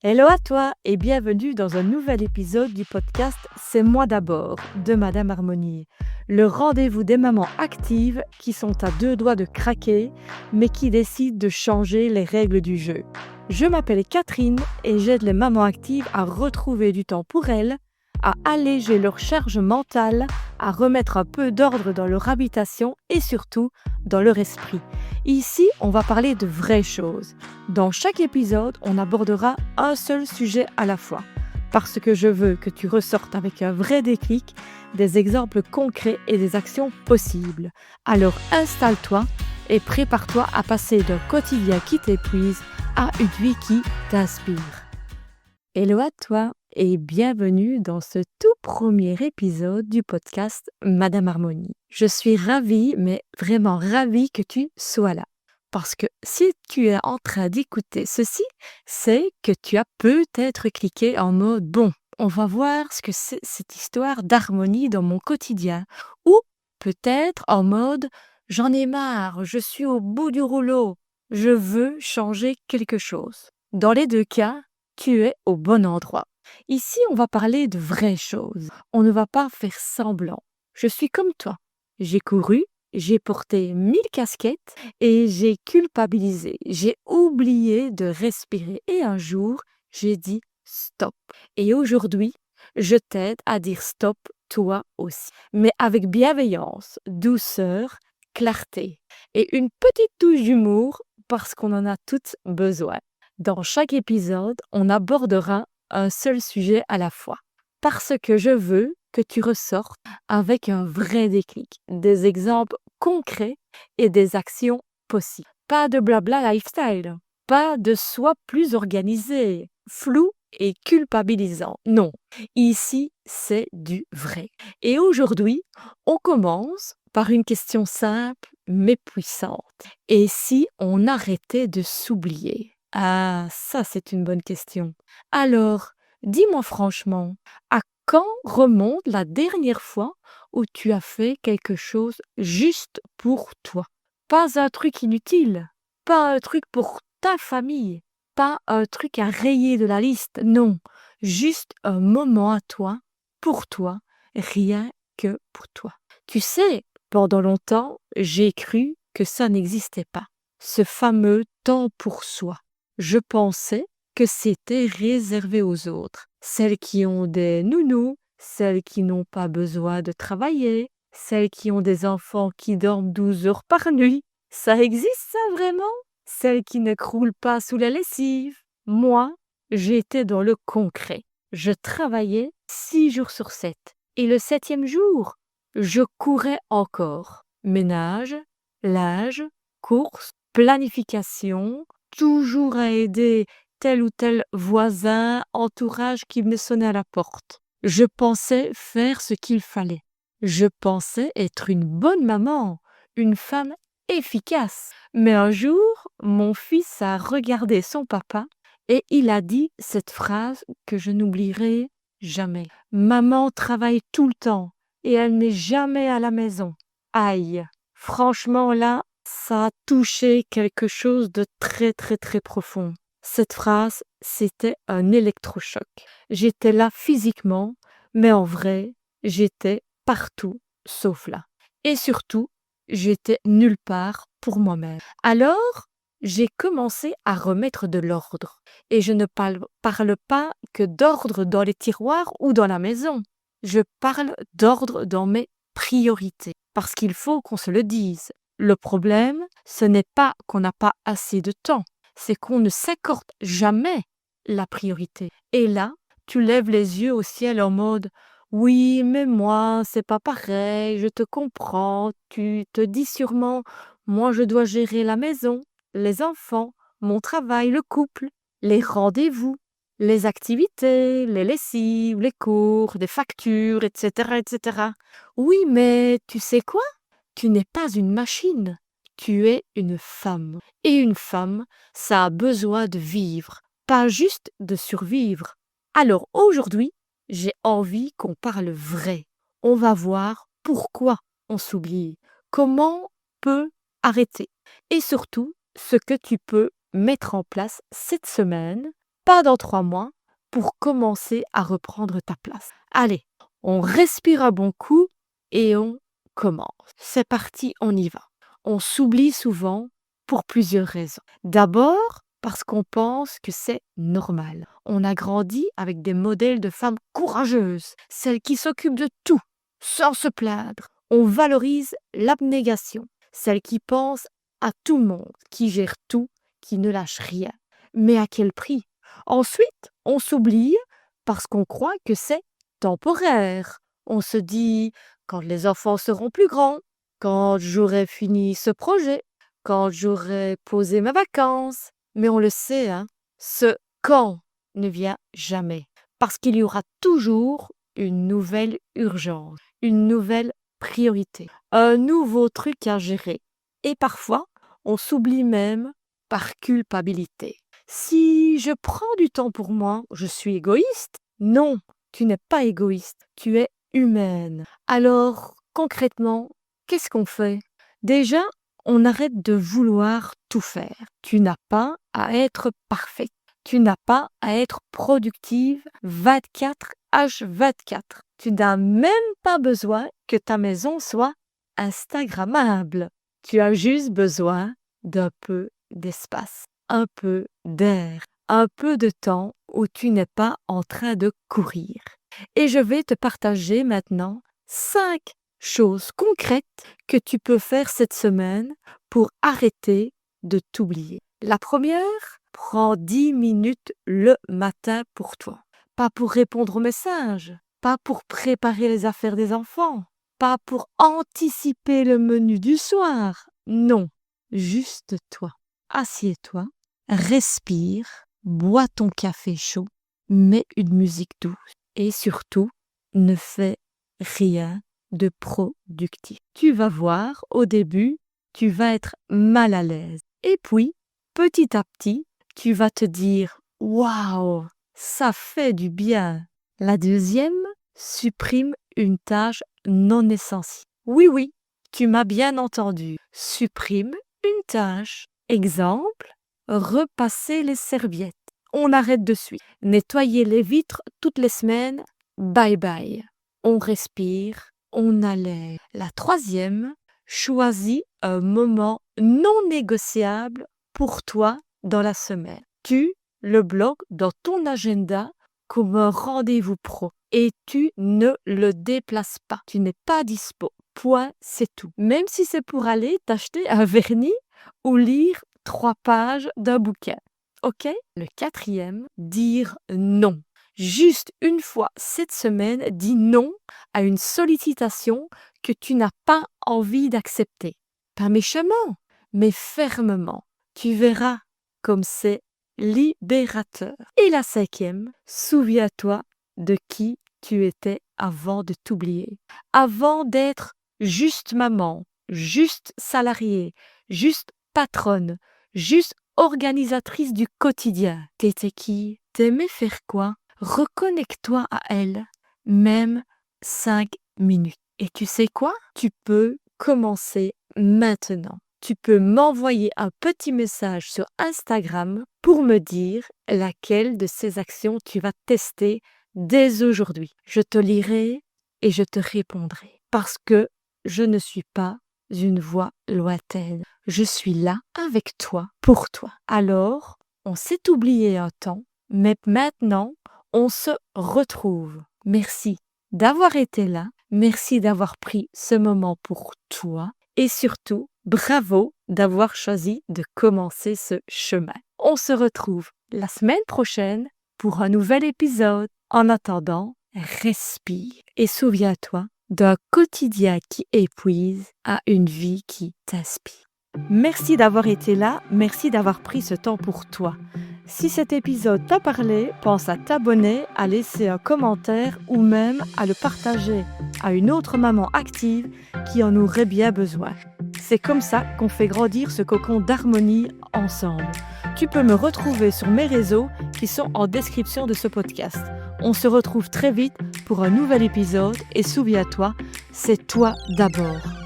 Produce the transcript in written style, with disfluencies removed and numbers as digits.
Hello à toi et bienvenue dans un nouvel épisode du podcast C'est moi d'abord de Madame Harmonie, le rendez-vous des mamans actives qui sont à deux doigts de craquer mais qui décident de changer les règles du jeu. Je m'appelle Catherine et j'aide les mamans actives à retrouver du temps pour elles, à alléger leur charge mentale, à remettre un peu d'ordre dans leur habitation et surtout dans leur esprit. Ici, on va parler de vraies choses. Dans chaque épisode, on abordera un seul sujet à la fois, parce que je veux que tu ressortes avec un vrai déclic, des exemples concrets et des actions possibles. Alors installe-toi et prépare-toi à passer d'un quotidien qui t'épuise à une vie qui t'inspire. Hello à toi et bienvenue dans ce tout premier épisode du podcast Madame Harmonie. Je suis ravie, mais vraiment ravie que tu sois là. Parce que si tu es en train d'écouter ceci, c'est que tu as peut-être cliqué en mode « Bon, on va voir ce que c'est cette histoire d'harmonie dans mon quotidien ». Ou peut-être en mode « J'en ai marre, je suis au bout du rouleau, je veux changer quelque chose ». Dans les deux cas, tu es au bon endroit. Ici, on va parler de vraies choses. On ne va pas faire semblant. Je suis comme toi. J'ai couru, j'ai porté 1000 casquettes et j'ai culpabilisé. J'ai oublié de respirer. Et un jour, j'ai dit stop. Et aujourd'hui, je t'aide à dire stop toi aussi. Mais avec bienveillance, douceur, clarté et une petite touche d'humour parce qu'on en a toutes besoin. Dans chaque épisode, on abordera un seul sujet à la fois. Parce que je veux que tu ressortes avec un vrai déclic, des exemples concrets et des actions possibles. Pas de blabla lifestyle, pas de soi plus organisé, flou et culpabilisant. Non, ici, c'est du vrai. Et aujourd'hui, on commence par une question simple mais puissante. Et si on arrêtait de s'oublier? Ah, ça c'est une bonne question. Alors, dis-moi franchement, à quand remonte la dernière fois où tu as fait quelque chose juste pour toi? Pas un truc inutile, pas un truc pour ta famille, pas un truc à rayer de la liste, non, juste un moment à toi, rien que pour toi. Tu sais, pendant longtemps, j'ai cru que ça n'existait pas, ce fameux temps pour soi. Je pensais que c'était réservé aux autres, celles qui ont des nounous, celles qui n'ont pas besoin de travailler, celles qui ont des enfants qui dorment 12 heures par nuit. Ça existe ça vraiment? Celles qui ne croulent pas sous la lessive. Moi, j'étais dans le concret. Je travaillais 6 jours sur 7. Et le 7e jour, je courais encore. Ménage, linge, courses, planification, toujours à aider tel ou tel voisin, entourage qui me sonnait à la porte. Je pensais faire ce qu'il fallait. Je pensais être une bonne maman, une femme efficace. Mais un jour, mon fils a regardé son papa et il a dit cette phrase que je n'oublierai jamais. Maman travaille tout le temps et elle n'est jamais à la maison. Aïe, franchement là, ça a touché quelque chose de très très très profond. Cette phrase, c'était un électrochoc. J'étais là physiquement, mais en vrai, j'étais partout sauf là. Et surtout, j'étais nulle part pour moi-même. Alors, j'ai commencé à remettre de l'ordre. Et je ne parle pas que d'ordre dans les tiroirs ou dans la maison. Je parle d'ordre dans mes priorités. Parce qu'il faut qu'on se le dise. Le problème, ce n'est pas qu'on n'a pas assez de temps, c'est qu'on ne s'accorde jamais la priorité. Et là, tu lèves les yeux au ciel en mode « Oui, mais moi, c'est pas pareil, je te comprends. » Tu te dis sûrement « Moi, je dois gérer la maison, les enfants, mon travail, le couple, les rendez-vous, les activités, les lessives, les cours, des factures, etc., etc. » Oui, mais tu sais quoi? Tu n'es pas une machine, tu es une femme. Et une femme, ça a besoin de vivre, pas juste de survivre. Alors aujourd'hui, j'ai envie qu'on parle vrai. On va voir pourquoi on s'oublie, comment on peut arrêter et surtout ce que tu peux mettre en place cette semaine pas dans 3 mois, pour commencer à reprendre ta place. Allez, on respire un bon coup et on commence. C'est parti, on y va. On s'oublie souvent pour plusieurs raisons. D'abord, parce qu'on pense que c'est normal. On a grandi avec des modèles de femmes courageuses, celles qui s'occupent de tout, sans se plaindre. On valorise l'abnégation, celle qui pense à tout le monde, qui gère tout, qui ne lâche rien. Mais à quel prix? Ensuite, on s'oublie parce qu'on croit que c'est temporaire. On se dit, quand les enfants seront plus grands, quand j'aurai fini ce projet, quand j'aurai posé mes vacances. Mais on le sait, ce quand ne vient jamais. Parce qu'il y aura toujours une nouvelle urgence, une nouvelle priorité, un nouveau truc à gérer. Et parfois, on s'oublie même par culpabilité. Si je prends du temps pour moi, je suis égoïste? Non, tu n'es pas égoïste, tu es humaine. Alors, concrètement, qu'est-ce qu'on fait? Déjà, on arrête de vouloir tout faire. Tu n'as pas à être parfaite. Tu n'as pas à être productive 24h24. Tu n'as même pas besoin que ta maison soit instagrammable. Tu as juste besoin d'un peu d'espace, un peu d'air, un peu de temps où tu n'es pas en train de courir. Et je vais te partager maintenant 5 choses concrètes que tu peux faire cette semaine pour arrêter de t'oublier. La première, prends 10 minutes le matin pour toi. Pas pour répondre aux messages, pas pour préparer les affaires des enfants, pas pour anticiper le menu du soir. Non, juste toi. Assieds-toi, respire, bois ton café chaud, mets une musique douce et surtout, ne fais rien de productif. Tu vas voir, au début, tu vas être mal à l'aise. Et puis, petit à petit, tu vas te dire « Waouh, ça fait du bien !» La deuxième, supprime une tâche non essentielle. Oui, tu m'as bien entendu. Supprime une tâche. Exemple, repasser les serviettes. On arrête de suite. Nettoyer les vitres toutes les semaines. Bye bye. On respire, on allège. La troisième, choisis un moment non négociable pour toi dans la semaine. Tu le bloques dans ton agenda comme un rendez-vous pro et tu ne le déplaces pas. Tu n'es pas dispo. Point, c'est tout. Même si c'est pour aller t'acheter un vernis ou lire 3 pages d'un bouquin. Ok? Le quatrième, dire non. Juste une fois cette semaine, dis non à une sollicitation que tu n'as pas envie d'accepter. Pas méchamment, mais fermement. Tu verras comme c'est libérateur. Et la cinquième, souviens-toi de qui tu étais avant de t'oublier. Avant d'être juste maman, juste salariée, juste patronne, juste organisatrice du quotidien. T'étais qui? T'aimais faire quoi? Reconnecte-toi à elle, même 5 minutes. Et tu sais quoi? Tu peux commencer maintenant. Tu peux m'envoyer un petit message sur Instagram pour me dire laquelle de ces actions tu vas tester dès aujourd'hui. Je te lirai et je te répondrai. Parce que je ne suis pas une voix lointaine. Je suis là avec toi, pour toi. Alors, on s'est oublié un temps, mais maintenant, on se retrouve. Merci d'avoir été là. Merci d'avoir pris ce moment pour toi. Et surtout, bravo d'avoir choisi de commencer ce chemin. On se retrouve la semaine prochaine pour un nouvel épisode. En attendant, respire et souviens-toi d'un quotidien qui épuise à une vie qui t'inspire. Merci d'avoir été là, merci d'avoir pris ce temps pour toi. Si cet épisode t'a parlé, pense à t'abonner, à laisser un commentaire ou même à le partager à une autre maman active qui en aurait bien besoin. C'est comme ça qu'on fait grandir ce cocon d'harmonie ensemble. Tu peux me retrouver sur mes réseaux qui sont en description de ce podcast. On se retrouve très vite pour un nouvel épisode et souviens-toi, c'est toi d'abord.